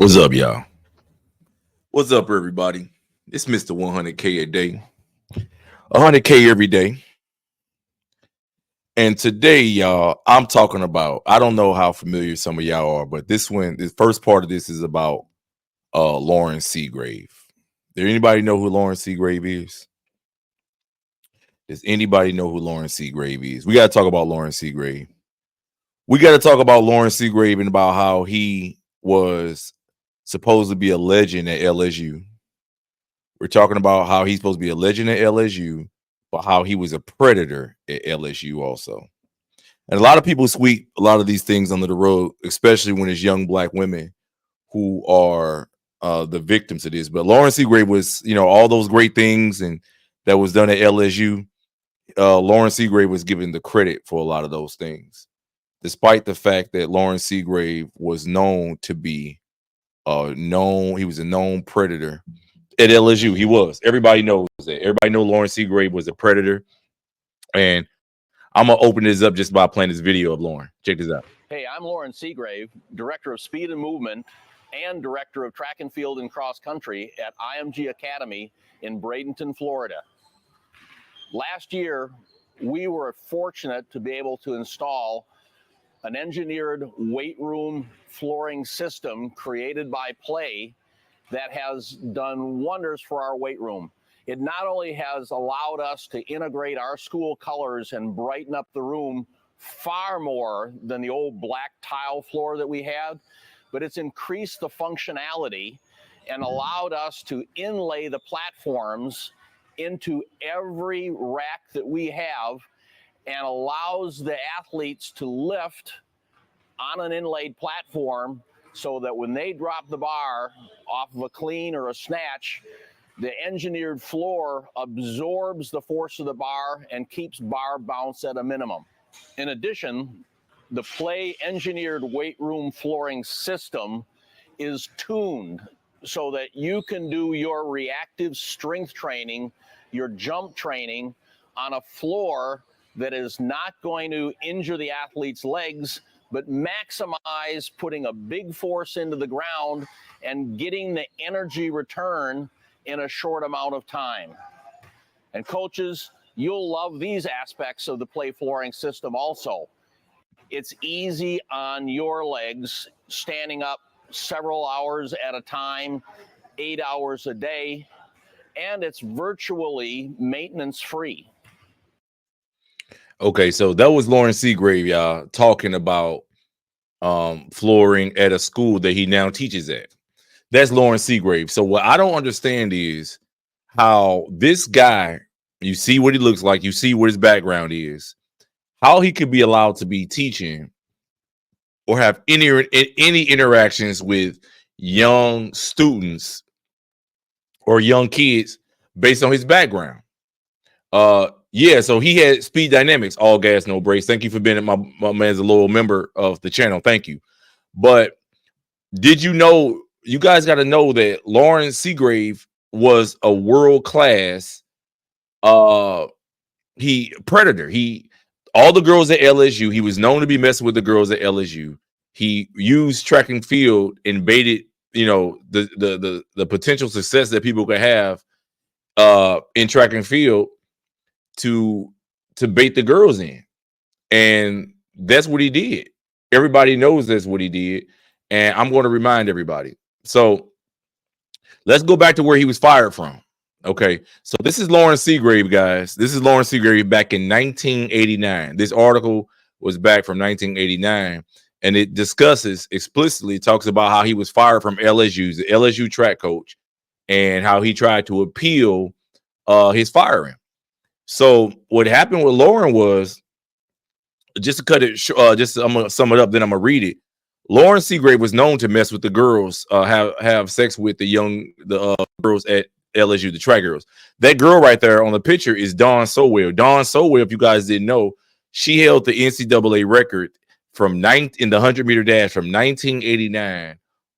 What's up, y'all? What's up, everybody? It's Mr. 100K a day, 100K every day. And today, y'all, I'm talking about, I don't know how familiar some of y'all are, but this first part of this is about Loren Seagrave. Does anybody know who Loren Seagrave is? Does anybody know who Loren Seagrave is? We got to talk about Loren Seagrave. We got to talk about Loren Seagrave and about how he was supposed to be a legend at LSU. We're talking about how he's supposed to be a legend at LSU, but how he was a predator at LSU also. And a lot of people sweep a lot of these things under the rug, especially when it's young black women who are the victims of this. But Loren Seagrave was, all those great things and that was done at LSU. Loren Seagrave was given the credit for a lot of those things, despite the fact that Loren Seagrave was known to be he was a known predator. At LSU, he was. Everybody knows that. Everybody knows Loren Seagrave was a predator. And I'm going to open this up just by playing this video of Loren. Check this out. Hey, I'm Loren Seagrave, Director of Speed and Movement and Director of Track and Field and Cross Country at IMG Academy in Bradenton, Florida. Last year, we were fortunate to be able to install an engineered weight room flooring system created by Play that has done wonders for our weight room. It not only has allowed us to integrate our school colors and brighten up the room far more than the old black tile floor that we had, but it's increased the functionality and allowed us to inlay the platforms into every rack that we have and allows the athletes to lift on an inlaid platform so that when they drop the bar off of a clean or a snatch, the engineered floor absorbs the force of the bar and keeps bar bounce at a minimum. In addition, the Play engineered weight room flooring system is tuned so that you can do your reactive strength training, your jump training on a floor that is not going to injure the athlete's legs, but maximize putting a big force into the ground and getting the energy return in a short amount of time. And coaches, you'll love these aspects of the Play flooring system also. It's easy on your legs, standing up several hours at a time, 8 hours a day, and it's virtually maintenance free. Okay, so that was Loren Seagrave, y'all, talking about flooring at a school that he now teaches at. That's Loren Seagrave. So what I don't understand is how this guy, you see what he looks like, you see what his background is, how he could be allowed to be teaching or have any interactions with young students or young kids based on his background. Yeah, so he had Speed Dynamics, all gas, no brakes. Thank you for being my man's a loyal member of the channel. Thank you. But did you know, you guys got to know that Loren Seagrave was a world-class predator. All the girls at LSU, he was known to be messing with the girls at LSU. He used track and field and baited, the potential success that people could have in track and field to bait the girls in. And that's what he did. Everybody knows that's what he did. And I'm going to remind everybody. So let's go back to where he was fired from. Okay. So this is Loren Seagrave, guys. This is Loren Seagrave back in 1989. This article was back from 1989. And it discusses explicitly, talks about how he was fired from LSU, the LSU track coach, and how he tried to appeal his firing. So what happened with Loren was, just to cut it, I'm gonna sum it up, then I'm gonna read it. Loren Seagrave was known to mess with the girls, have sex with the girls at LSU, the track girls. That girl right there on the picture is Dawn Sowell. Dawn Sowell, if you guys didn't know, she held the NCAA record in the 100-meter dash from 1989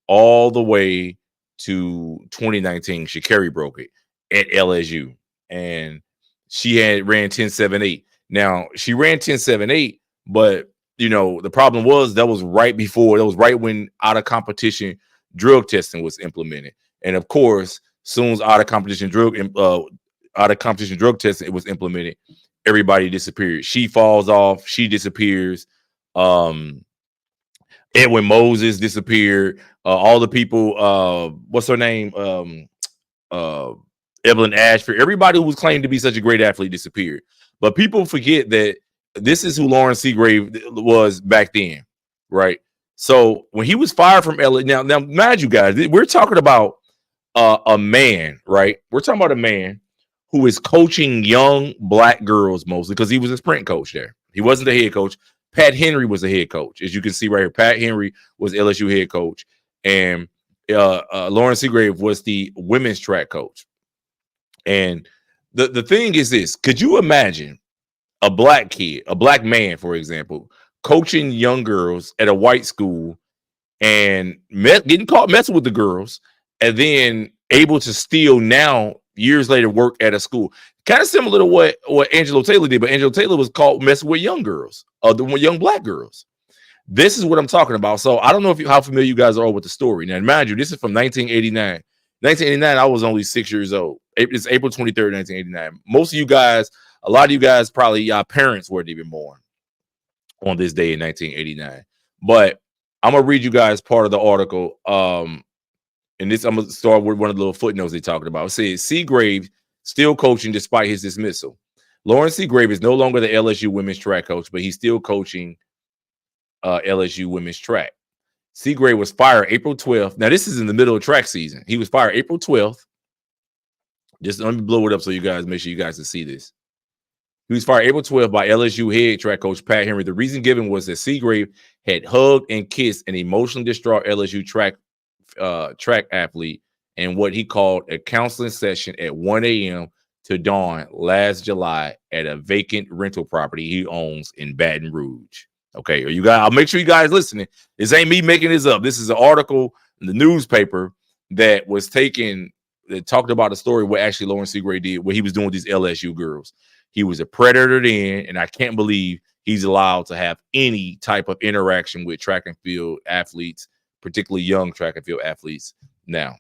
all the way to 2019. Sha'Carri broke it at LSU, and she had ran 10.78. Now she ran 10.78, but the problem was that was right when out of competition drug testing was implemented. And of course, soon as out of competition drug testing it was implemented, everybody disappeared. She falls off, she disappears. Edwin Moses disappeared. All the people, what's her name? Evelyn Ashford. Everybody who was claimed to be such a great athlete disappeared. But people forget that this is who Loren Seagrave was back then, right? So when he was fired from LA, now mind you guys, we're talking about a man, right? We're talking about a man who is coaching young black girls mostly because he was a sprint coach there. He wasn't the head coach. Pat Henry was the head coach. As you can see right here, Pat Henry was LSU head coach. And Loren Seagrave was the women's track coach. And the thing is this, could you imagine a black kid, a black man, for example, coaching young girls at a white school and getting caught messing with the girls and then able to still now years later work at a school? Kind of similar to what Angelo Taylor did, but Angelo Taylor was caught messing with young girls, the young black girls. This is what I'm talking about. So I don't know how familiar you guys are with the story. Now, mind you, this is from 1989. 1989, I was only 6 years old. It's April 23rd, 1989. Most of you guys, a lot of you guys, probably your parents weren't even born on this day in 1989. But I'm gonna read you guys part of the article. And this I'm gonna start with one of the little footnotes they talked about. It says Seagrave still coaching despite his dismissal. Loren Seagrave is no longer the LSU women's track coach, but he's still coaching LSU women's track. Seagrave was fired April 12th. Now, this is in the middle of track season. He was fired April 12th. Just let me blow it up so you guys make sure you guys can see this. He was fired April 12th by LSU head track coach Pat Henry. The reason given was that Seagrave had hugged and kissed an emotionally distraught LSU track athlete in what he called a counseling session at 1 a.m. to dawn last July at a vacant rental property he owns in Baton Rouge. Okay, you guys, I'll make sure you guys listening. This ain't me making this up. This is an article in the newspaper that was taken, that talked about the story what actually Loren Seagrave did, what he was doing with these LSU girls. He was a predator then, and I can't believe he's allowed to have any type of interaction with track and field athletes, particularly young track and field athletes now.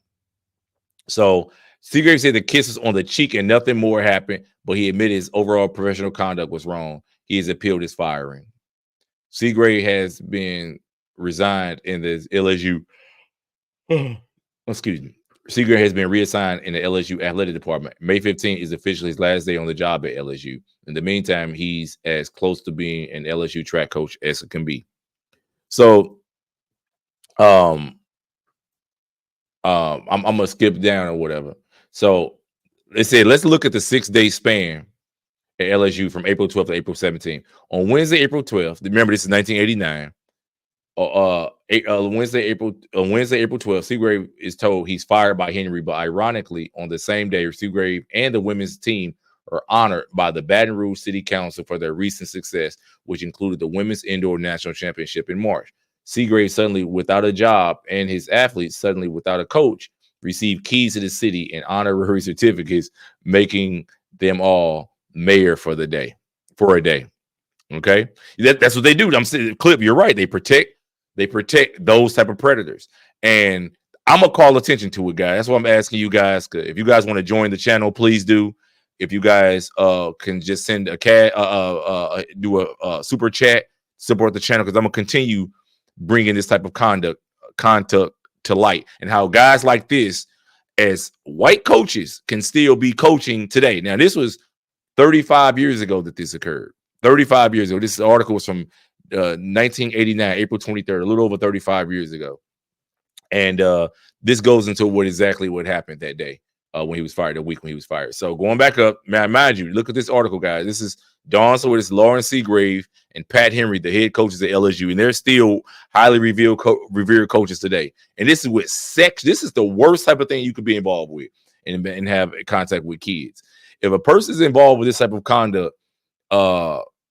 So Seagrave said the kisses on the cheek and nothing more happened, but he admitted his overall professional conduct was wrong. He has appealed his firing. Seagrave has been resigned in the LSU. Excuse me. Seagrave has been reassigned in the LSU athletic department. May 15th is officially his last day on the job at LSU. In the meantime, he's as close to being an LSU track coach as it can be. So, I'm gonna skip down or whatever. So they said, let's look at the 6-day span at LSU from April 12th to April 17th. On Wednesday, April 12th, remember this is 1989. Wednesday, April 12th, Seagrave is told he's fired by Henry, but ironically, on the same day, Seagrave and the women's team are honored by the Baton Rouge City Council for their recent success, which included the Women's Indoor National Championship in March. Seagrave, suddenly without a job, and his athletes, suddenly without a coach, received keys to the city and honorary certificates, making them all mayor for a day. Okay, that's what they do. I'm saying, Clip, you're right. They protect those type of predators, and I'm gonna call attention to it, guys. That's why I'm asking you guys. If you guys want to join the channel, please do. If you guys can just send a do a super chat, support the channel, because I'm gonna continue bringing this type of conduct to light, and how guys like this, as white coaches, can still be coaching today. Now, this was 35 years ago that this occurred. 35 years ago. This article was from 1989, April 23rd, a little over 35 years ago. And this goes into exactly what happened that day when he was fired, the week when he was fired. So going back up, mind you, look at this article, guys. This is Dawn. So it's Loren Seagrave and Pat Henry, the head coaches at LSU, and they're still highly revered coaches today. And this is with sex. This is the worst type of thing you could be involved with and have contact with kids. If a person is involved with this type of conduct,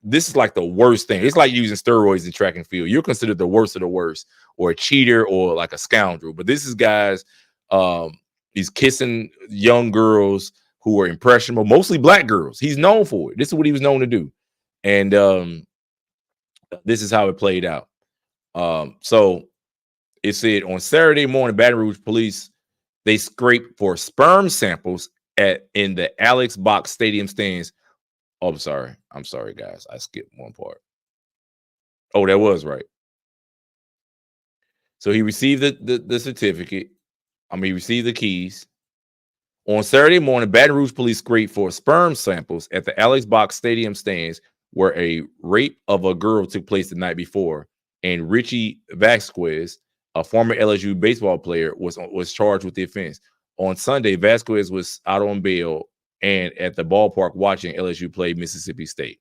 this is like the worst thing. It's like using steroids in track and field. You're considered the worst of the worst, or a cheater, or like a scoundrel. But this is guys, he's kissing young girls who are impressionable, mostly black girls. He's known for it. This is what he was known to do. And this is how it played out. So it said on Saturday morning, Baton Rouge police, they scraped for sperm samples in the Alex Box Stadium stands. Oh, I'm sorry, guys. I skipped one part. Oh, that was right. So he received the certificate. He received the keys. On Saturday morning, Baton Rouge police scraped for sperm samples at the Alex Box Stadium stands where a rape of a girl took place the night before, and Richie Vasquez, a former LSU baseball player, was charged with the offense. On Sunday, Vasquez was out on bail and at the ballpark watching LSU play Mississippi State.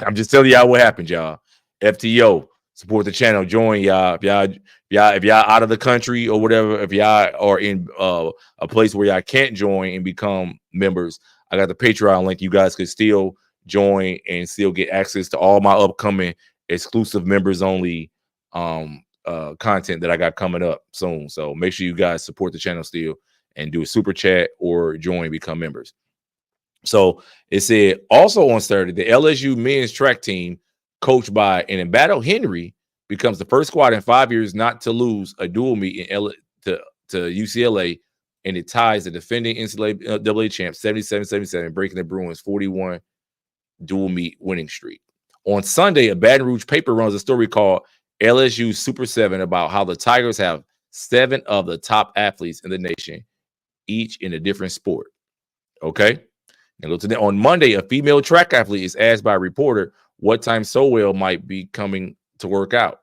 I'm just telling y'all what happened, y'all. FTO, support the channel, join y'all. If y'all out of the country or whatever, if y'all are in a place where y'all can't join and become members, I got the Patreon link. You guys could still join and still get access to all my upcoming exclusive members only content that I got coming up soon. So make sure you guys support the channel still and do a super chat or join, become members. So it said also on Saturday, the LSU men's track team, coached by an Embattle Henry, becomes the first squad in 5 years not to lose a dual meet to UCLA, and it ties the defending NCAA champ 77-77, breaking the Bruins' 41 dual meet winning streak. On Sunday, a Baton Rouge paper runs a story called LSU Super 7 about how the Tigers have 7 of the top athletes in the nation, each in a different sport. Okay. And on Monday, a female track athlete is asked by a reporter what time Sowell might be coming to work out.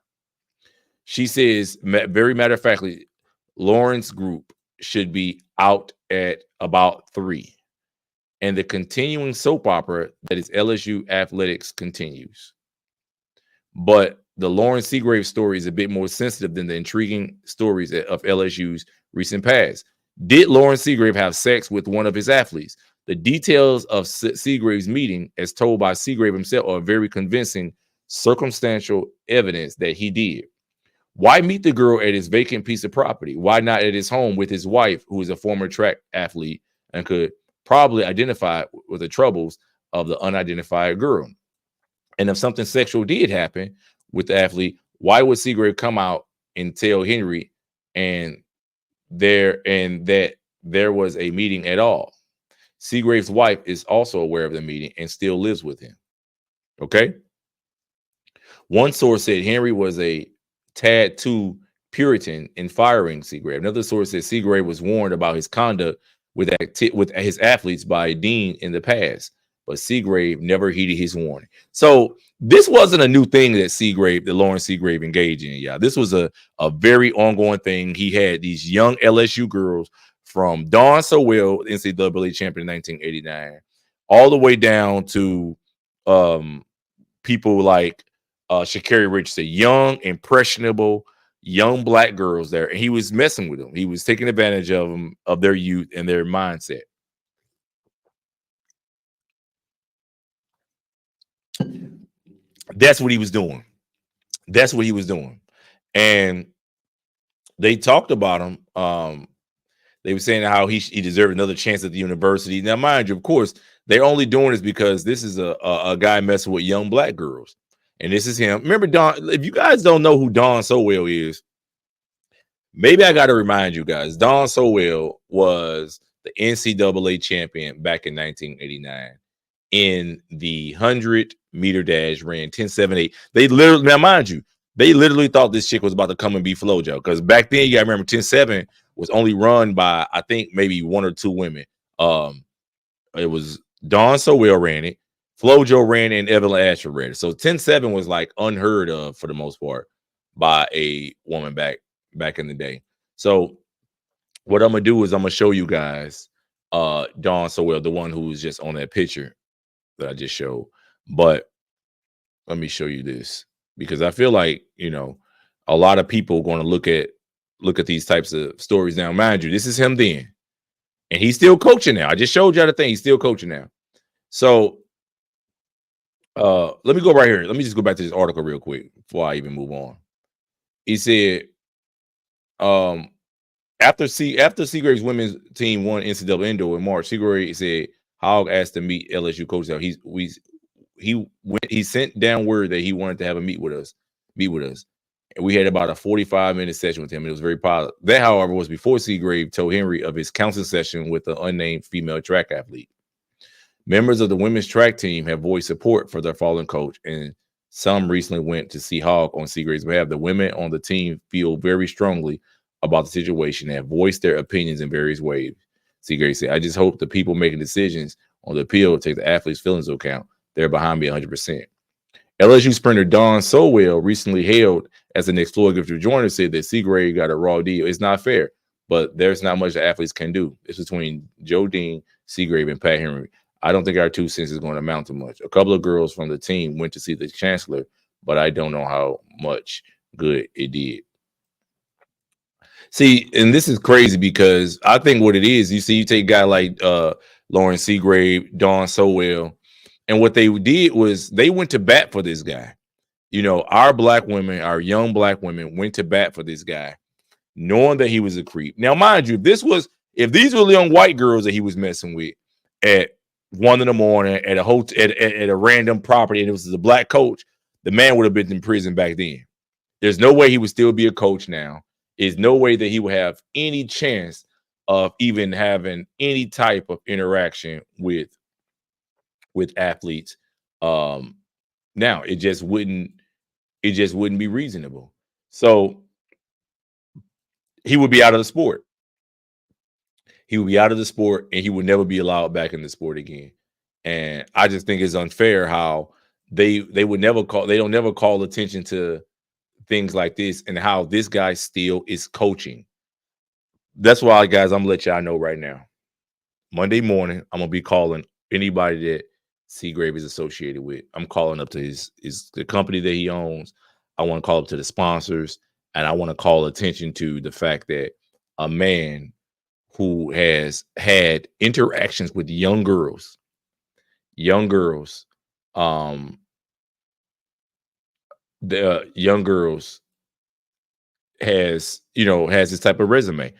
She says, very matter of factly, Loren's group should be out at about 3. And the continuing soap opera that is LSU athletics continues. But the Loren Seagrave story is a bit more sensitive than the intriguing stories of LSU's recent past. Did Loren Seagrave have sex with one of his athletes? The details of Seagrave's meeting, as told by Seagrave himself, are very convincing circumstantial evidence that he did. Why meet the girl at his vacant piece of property? Why not at his home with his wife, who is a former track athlete and could probably identify with the troubles of the unidentified girl? And if something sexual did happen with the athlete, why would Seagrave come out and tell Henry that there was a meeting at all? Seagrave's wife is also aware of the meeting and still lives with him. Okay. One source said Henry was a tad too Puritan in firing Seagrave. Another source said Seagrave was warned about his conduct with his athletes by a dean in the past, but Seagrave never heeded his warning. So this wasn't a new thing that Loren Seagrave engaged in. Yeah, this was a very ongoing thing. He had these young LSU girls from Dawn Sowell, NCAA champion in 1989, all the way down to people like Sha'Carri Richardson, young, impressionable, young black girls there. And he was messing with them. He was taking advantage of them, of their youth and their mindset. That's what he was doing. That's what he was doing. And they talked about him. They were saying how he deserved another chance at the university. Now, mind you, of course, they're only doing this because this is a guy messing with young black girls. And this is him. Remember, Don, if you guys don't know who Don Sowell is, maybe I got to remind you guys. Don Sowell was the NCAA champion back in 1989 in the 100-meter dash, ran 10.78. They literally, now mind you, they literally thought this chick was about to come and be FloJo, because back then, you got to remember, 10.7 was only run by, I think, maybe 1 or 2 women. It was Dawn Sowell ran it, FloJo ran it, and Evelyn Asher ran it. So 10.7 was like unheard of for the most part by a woman back in the day. So what I'm gonna do is I'm gonna show you guys Dawn Sowell, the one who was just on that picture that I just showed. But let me show you this, because I feel like, a lot of people going to look at these types of stories now. Mind you, this is him then, and he's still coaching now. I just showed you the thing. He's still coaching now. So let me go right here. Let me just go back to this article real quick before I even move on. He said, after Seagrave's women's team won NCAA indoor in March, Seagrave said Hogg asked to meet LSU coach. He sent down word that he wanted to have a meet with us. And we had about a 45-minute session with him. It was very positive. That, however, was before Seagrave told Henry of his counseling session with an unnamed female track athlete. Members of the women's track team have voiced support for their fallen coach, and some recently went to see Hogg on Seagrave's behalf. The women on the team feel very strongly about the situation and have voiced their opinions in various ways. Seagrave said, I just hope the people making decisions on the appeal take the athletes' feelings into account. They're behind me 100%. LSU sprinter Don Sowell recently hailed as the next Floyd Griffith joiner said that Seagrave got a raw deal. It's not fair, but there's not much the athletes can do. It's between Joe Dean, Seagrave, and Pat Henry. I don't think our 2 cents is going to amount to much. A couple of girls from the team went to see the chancellor, but I don't know how much good it did. See, and this is crazy because I think what it is, you see, you take a guy like Loren Seagrave, Don Sowell, and what they did was they went to bat for this guy. You know, our black women, our young black women went to bat for this guy, knowing that he was a creep. Now, mind you, if these were young white girls that he was messing with at 1 a.m. at a hotel at a random property, and it was a black coach, the man would have been in prison back then. There's no way he would still be a coach now. There's no way that he would have any chance of even having any type of interaction with athletes. Now it just wouldn't be reasonable. So he would be out of the sport. He would be out of the sport, and he would never be allowed back in the sport again. And I just think it's unfair how they don't never call attention to things like this and how this guy still is coaching. That's why, guys, I'm gonna let y'all know right now. Monday morning, I'm gonna be calling anybody that Seagrave is associated with. I'm calling up to the company that he owns. I want to call up to the sponsors, and I want to call attention to the fact that a man who has had interactions with young girls, the young girls has this type of resume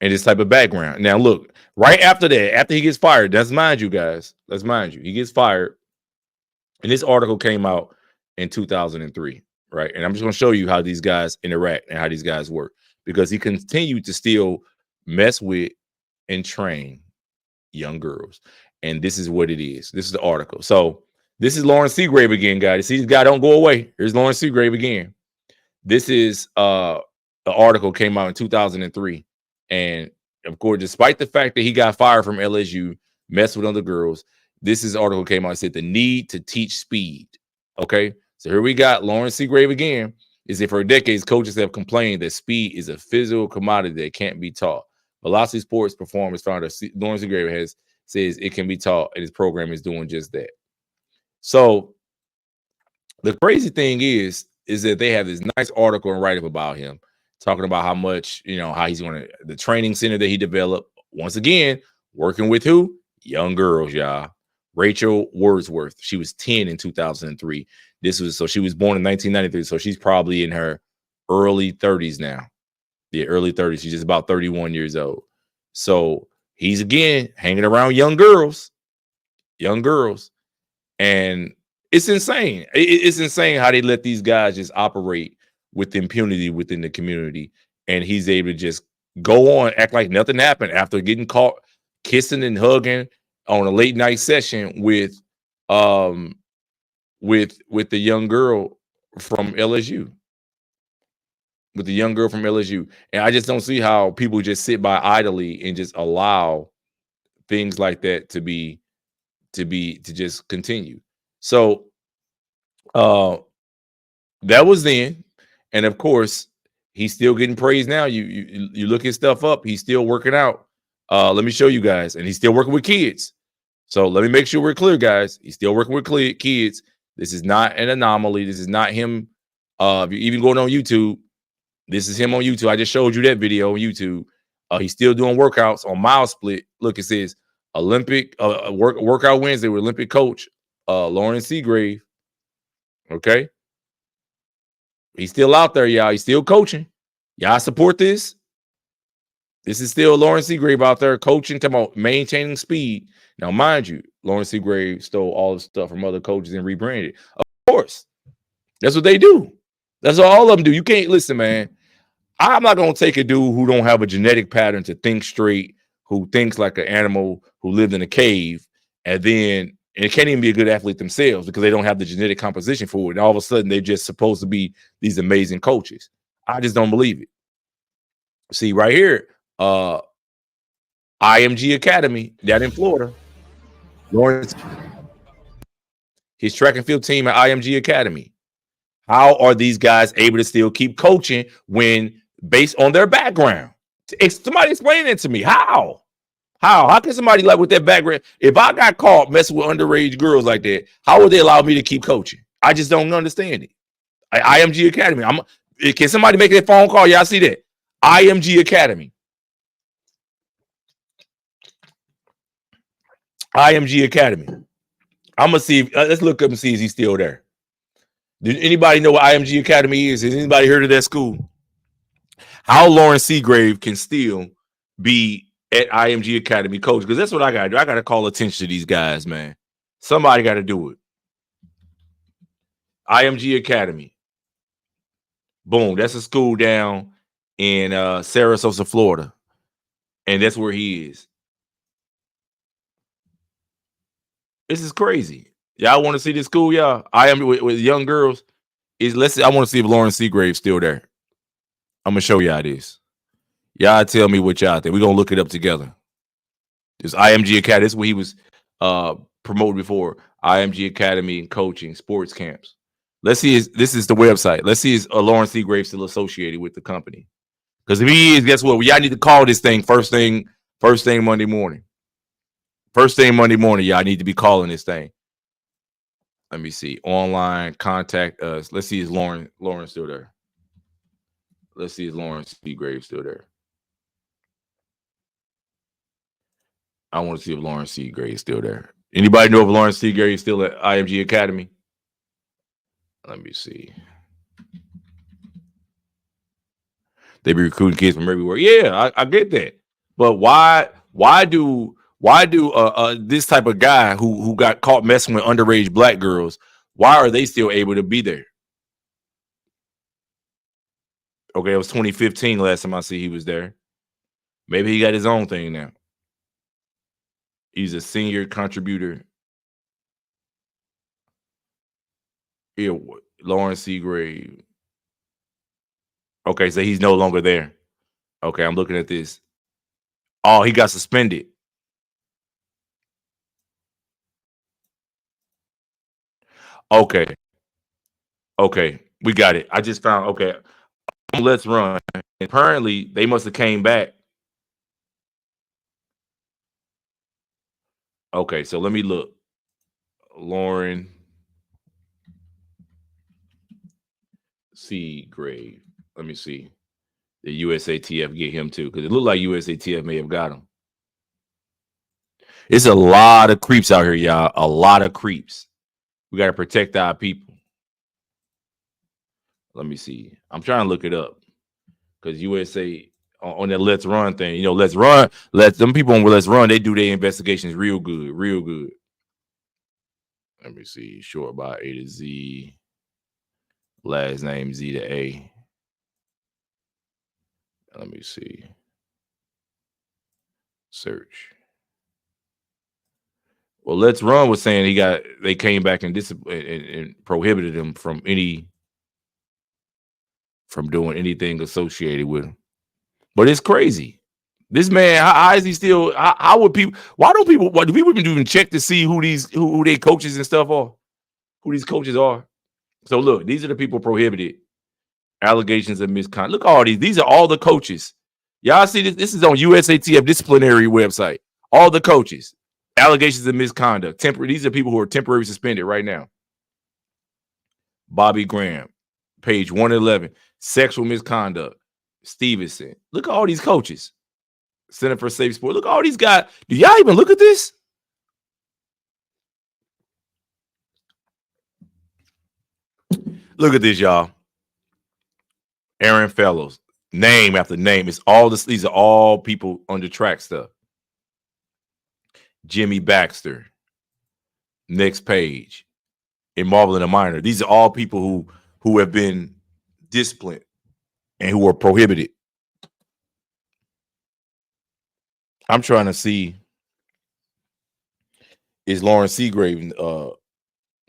and this type of background. Now, look, right after that, after he gets fired, let's mind you, he gets fired. And this article came out in 2003, right? And I'm just going to show you how these guys interact and how these guys work, because he continued to still mess with and train young girls. And this is what it is. This is the article. So this is Loren Seagrave again, guys. See, this guy don't go away. Here's Loren Seagrave again. This is the article came out in 2003. And of course, despite the fact that he got fired from LSU, messed with other girls, this article came out and said the need to teach speed. Okay, so here we got Loren Seagrave again. Is that for decades, coaches have complained that speed is a physical commodity that can't be taught. Velocity Sports Performance founder Loren Seagrave says it can be taught, and his program is doing just that. So the crazy thing is that they have this nice article and write-up about him, talking about how much, how he's going to the training center that he developed. Once again, working with who? Young girls, y'all. Rachel Wordsworth. She was 10 in 2003. So she was born in 1993. So she's probably in her early 30s now. Yeah, early 30s. She's just about 31 years old. So he's again hanging around young girls. And it's insane. It's insane how they let these guys just operate with impunity within the community. And he's able to just go on, act like nothing happened after getting caught kissing and hugging on a late night session with the young girl from LSU. And I just don't see how people just sit by idly and just allow things like that to just continue. So that was then. And of course, he's still getting praised now. You look his stuff up, he's still working out. Let me show you guys. And he's still working with kids. So let me make sure we're clear, guys. He's still working with kids. This is not an anomaly. This is not him. If you're even going on YouTube, this is him on YouTube. I just showed you that video on YouTube. He's still doing workouts on Mile Split. Look, it says Olympic workout Wednesday with Olympic coach Loren Seagrave. Okay. He's still out there, y'all. He's still coaching. Y'all support this. This is still Loren Seagrave out there coaching, talking about maintaining speed. Now, mind you, Loren Seagrave stole all the stuff from other coaches and rebranded. Of course. That's what they do. That's what all of them do. You can't listen, man. I'm not gonna take a dude who don't have a genetic pattern to think straight, who thinks like an animal, who lived in a cave, and it can't even be a good athlete themselves because they don't have the genetic composition for it. And all of a sudden, they're just supposed to be these amazing coaches. I just don't believe it. See, right here, IMG Academy down in Florida. Loren, his track and field team at IMG Academy. How are these guys able to still keep coaching when based on their background? Somebody explain it to me. How? How can somebody like with that background? If I got caught messing with underage girls like that, how would they allow me to keep coaching? I just don't understand it. IMG Academy. Can somebody make that phone call? Y'all see that? IMG Academy. IMG Academy. I'm gonna see. Let's look up and see if he's still there. Did anybody know what IMG Academy is? Has anybody heard of that school? How Loren Seagrave can still be at IMG Academy coach? Because that's what I gotta do. I gotta call attention to these guys, man. Somebody got to do it. IMG Academy. Boom. That's a school down in Sarasota, Florida. And that's where he is. This is crazy. Y'all want to see this school, y'all? I am with young girls. I want to see if Loren Seagrave's still there. I'm gonna show y'all this. Y'all tell me what y'all think. We're gonna look it up together. This IMG Academy. This is what he was promoted before. IMG Academy and coaching sports camps. Let's see. This is the website. Let's see is Loren Seagrave still associated with the company? Because if he is, guess what? Y'all need to call this thing first thing Monday morning. First thing Monday morning, y'all need to be calling this thing. Let me see. Online, contact us. Let's see, is Loren still there? Let's see, is Loren Seagrave still there? I want to see if Loren Seagrave is still there. Anybody know if Loren Seagrave is still at IMG Academy? Let me see. They be recruiting kids from everywhere. Yeah, I get that. But why do this type of guy who got caught messing with underage black girls, why are they still able to be there? Okay, it was 2015 last time I see he was there. Maybe he got his own thing now. He's a senior contributor. Here, Loren Seagrave. Okay, so he's no longer there. Okay, I'm looking at this. Oh, he got suspended. Okay, we got it. I just found. Okay, let's run. Apparently, they must have came back. Okay, so let me look. Loren Seagrave. Let me see. The USATF get him too, because it looked like USATF may have got him. It's a lot of creeps out here, y'all. A lot of creeps. We got to protect our people. Let me see. I'm trying to look it up because USA on that Let's Run thing. You know, Let's Run. Them people on Let's Run. They do their investigations real good, real good. Let me see. Short by A to Z. Last name Z to A. Let me see. Search. Well, Let's Run was saying they came back and prohibited him from doing anything associated with him. But it's crazy. This man, how is he still? How would people? Why do people even check to see who they coaches and stuff are? Who these coaches are? So look, these are the people prohibited. Allegations of misconduct. Look at all these. These are all the coaches. Y'all see this? This is on USATF disciplinary website. All the coaches. Allegations of misconduct. These are people who are temporarily suspended right now. Bobby Graham, page 111. Sexual misconduct. Stevenson. Look at all these coaches. Center for Safe Sport. Look at all these guys. Do y'all even look at this? Look at this, y'all. Aaron Fellows. Name after name. It's all this. These are all people under track stuff. Jimmy Baxter. Next page. In Marvel and a Minor. These are all people who have been disciplined and who are prohibited. I'm trying to see, is Loren Seagrave.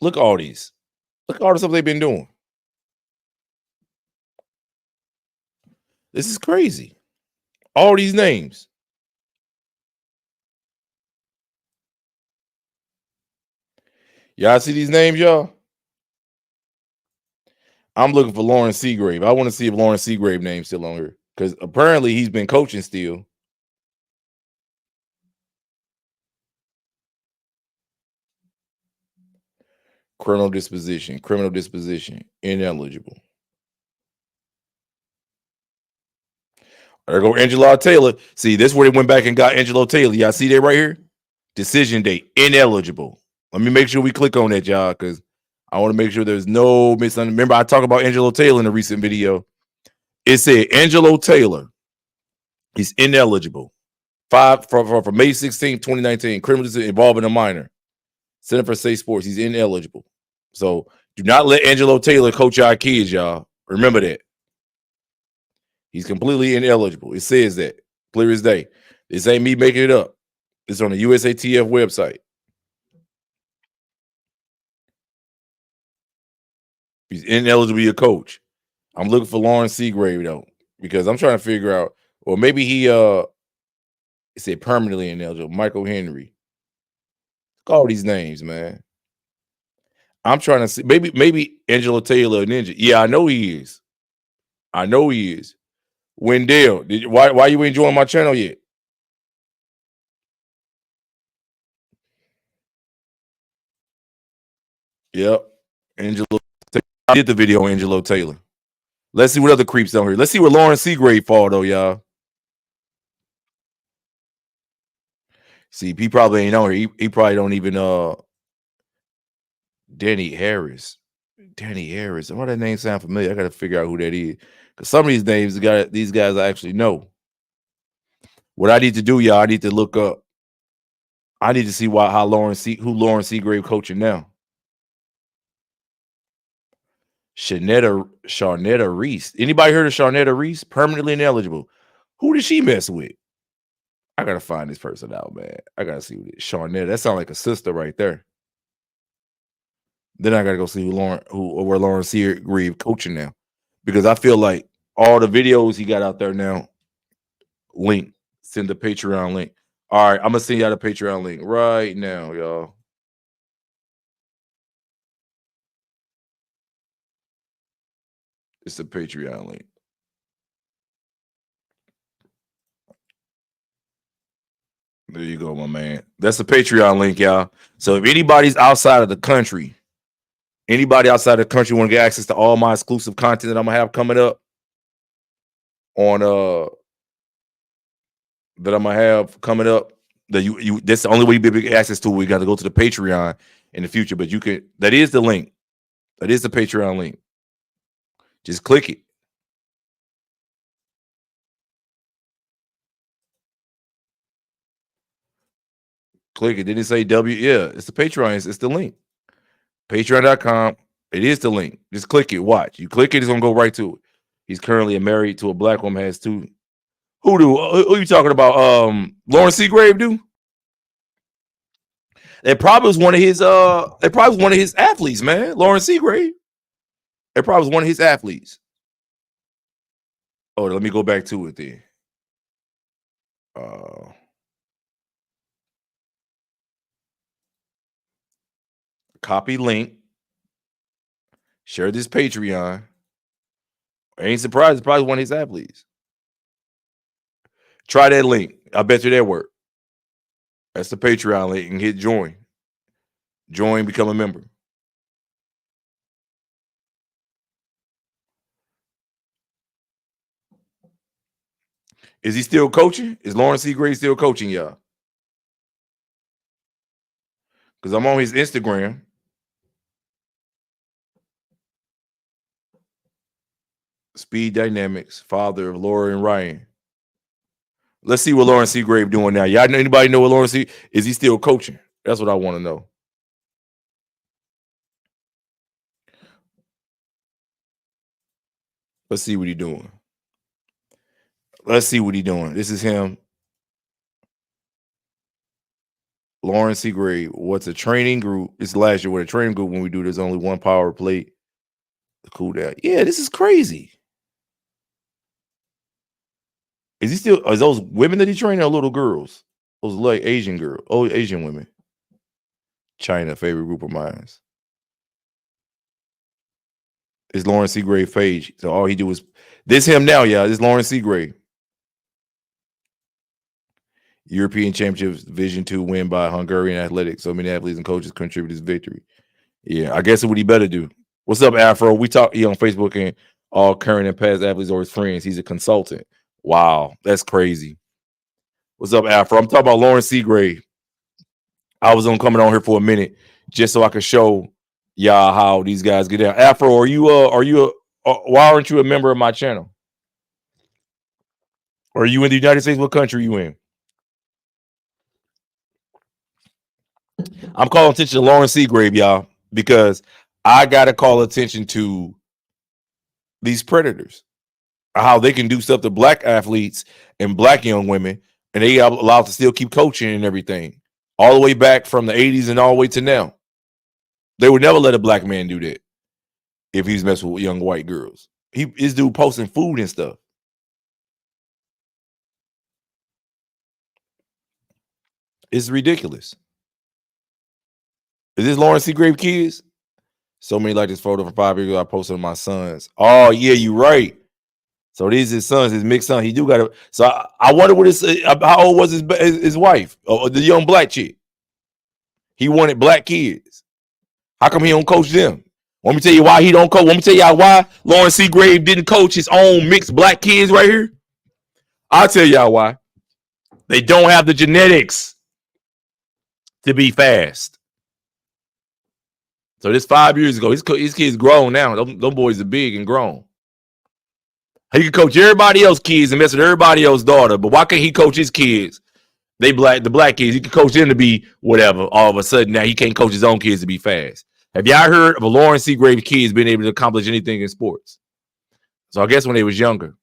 Look at all these. Look at all the stuff they've been doing. This is crazy. All these names. Y'all see these names, y'all? I'm looking for Loren Seagrave. I want to see if Loren Seagrave name's still on here, because apparently he's been coaching still. Criminal disposition, ineligible. There go Angelo Taylor. See, this is where they went back and got Angelo Taylor. Y'all see that right here? Decision date, ineligible. Let me make sure we click on that, y'all, because I want to make sure there's no misunderstanding. Remember, I talked about Angelo Taylor in a recent video. It said Angelo Taylor is ineligible. From May 16, 2019, criminal decision involving a minor. Center for Safe Sports. He's ineligible. So do not let Angelo Taylor coach our kids, y'all. Remember that. He's completely ineligible. It says that clear as day. This ain't me making it up. It's on the USATF website. He's ineligible to be a coach. I'm looking for Loren Seagrave though, because I'm trying to figure out, or maybe he it said permanently ineligible. Michael Henry. Look all these names, man. I'm trying to see. Maybe Angelo Taylor a ninja. Yeah, I know he is. Wendell, why you ain't joining my channel yet? Yep. Angelo I did the video on Angelo Taylor. Let's see what other creeps down here. Let's see where Loren Seagrave fall though, y'all. See, he probably ain't on here. He probably don't even Danny Harris. Oh, that name sound familiar. I gotta figure out who that is. Because some of these names these guys I actually know. What I need to do, y'all, I need to look up. I need to see who Loren Seagrave coaching now. Sharnetta Reese. Anybody heard of Sharnetta Reese? Permanently ineligible. Who did she mess with? I gotta find this person out, man. I gotta see who it is. Sharnetta. That sounds like a sister right there. Then I gotta go see where Loren Seagrave coaching now, because I feel like all the videos he got out there now. Link. Send the Patreon link. All right, I'm gonna send y'all the Patreon link right now, y'all. It's the Patreon link. There you go, my man. That's the Patreon link, y'all. So if anybody's outside of the country, want to get access to all my exclusive content that I'm gonna have coming up on that's the only way you be able to get access to. We got to go to the Patreon in the future, but you can. That is the link. That is the Patreon link. Just click it. Click it. Didn't it say W? Yeah, it's the Patreon. It's the link. Patreon.com. It is the link. Just click it. Watch. You click it, it's gonna go right to it. He's currently married to a black woman. Has two. Who are you talking about? Loren Seagrave do? It probably was one of his athletes, man. Loren Seagrave. It probably was one of his athletes. Oh, let me go back to it then. Copy link. Share this Patreon. I ain't surprised. It's probably one of his athletes. Try that link. I bet you that work. That's the Patreon link. And hit join. Join, become a member. Is he still coaching? Is Loren Seagrave still coaching, y'all? Because I'm on his Instagram. Speed Dynamics, father of Laura and Ryan. Let's see what Loren Seagrave doing now. Y'all know anybody know what Loren Seagrave is? He still coaching? That's what I want to know. Let's see what he's doing. Let's see what he's doing. This is him. Loren Seagrave. What's a training group? It's last year with a training group when we do there's only one power plate. Cool down. Yeah, this is crazy. Is he still? Is those women that he trained are little girls? Those like Asian girls, Asian women. China, favorite group of mine. It's Loren Seagrave page. So all he do is this him now, y'all. This Loren Seagrave. European Championships Division II win by Hungarian athletics. So many athletes and coaches contribute this victory. Yeah, I guess what he better do. What's up, Afro? We talk on Facebook and all current and past athletes are his friends. He's a consultant. Wow, that's crazy. What's up, Afro? I'm talking about Loren Seagrave. I was coming on here for a minute just so I could show y'all how these guys get down. Afro, why aren't you a member of my channel? Are you in the United States? What country are you in? I'm calling attention to Loren Seagrave, y'all, because I got to call attention to these predators, how they can do stuff to black athletes and black young women, and they are allowed to still keep coaching and everything, all the way back from the 80s and all the way to now. They would never let a black man do that if he's messing with young white girls. His dude posting food and stuff. It's ridiculous. Is this Loren Seagrave kids? So many like this photo from 5 years ago. I posted on my sons. Oh, yeah, you're right. So these his sons, his mixed son. He do got to. So I wonder what how old was his wife, the young black chick? He wanted black kids. How come he don't coach them? Let me tell you why he don't coach. Let me tell y'all why Loren Seagrave didn't coach his own mixed black kids right here. I'll tell y'all why. They don't have the genetics to be fast. So this 5 years ago, his kids grown now. Them boys are big and grown. He can coach everybody else's kids and mess with everybody else's daughter, but why can't he coach his kids? The black kids. He can coach them to be whatever. All of a sudden now he can't coach his own kids to be fast. Have y'all heard of a Loren Seagrave kids being able to accomplish anything in sports? So I guess when they was younger,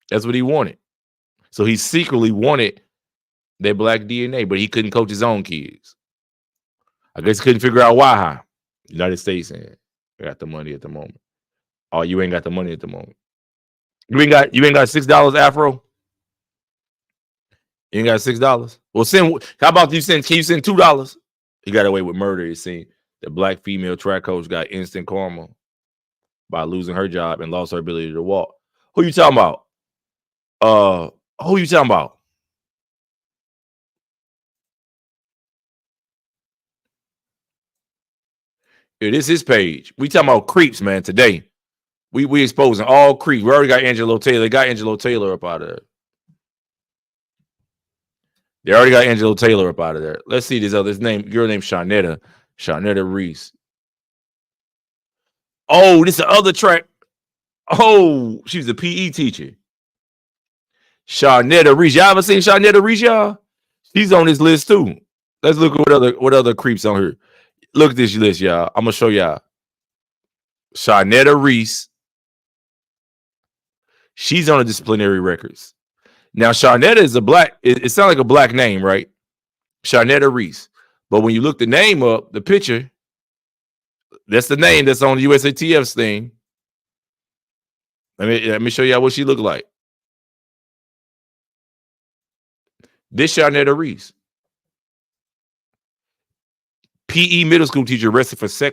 that's what he wanted. So he secretly wanted their black DNA, but he couldn't coach his own kids. I guess he couldn't figure out why. United States ain't got the money at the moment. Oh, you ain't got the money at the moment. You ain't got $6, Afro? You ain't got $6? Well, how about you send? Can you send $2? He got away with murder. You see, the black female track coach got instant karma by losing her job and lost her ability to walk. Who you talking about? Who you talking about? Here, this is his page. We talking about creeps, man. Today, we exposing all creeps. We already got Angelo Taylor. They got Angelo Taylor up out of there. They already got Angelo Taylor up out of there. Let's see this other girl named Shawnetta Reese. Oh, this is the other track. Oh, she's a PE teacher. Shawnetta Reese. Y'all ever seen Shawnetta Reese, y'all? She's on this list too. Let's look at what other creeps on here. Look at this list, y'all. I'm gonna show y'all. Shawnetta Reese. She's on a disciplinary records. Now, Shawnetta is a black. It sounds like a black name, right? Shawnetta Reese. But when you look the name up, the picture, that's the name that's on the USATF's thing. Let me show y'all what she looked like. This Shawnetta Reese. PE middle school teacher arrested for sex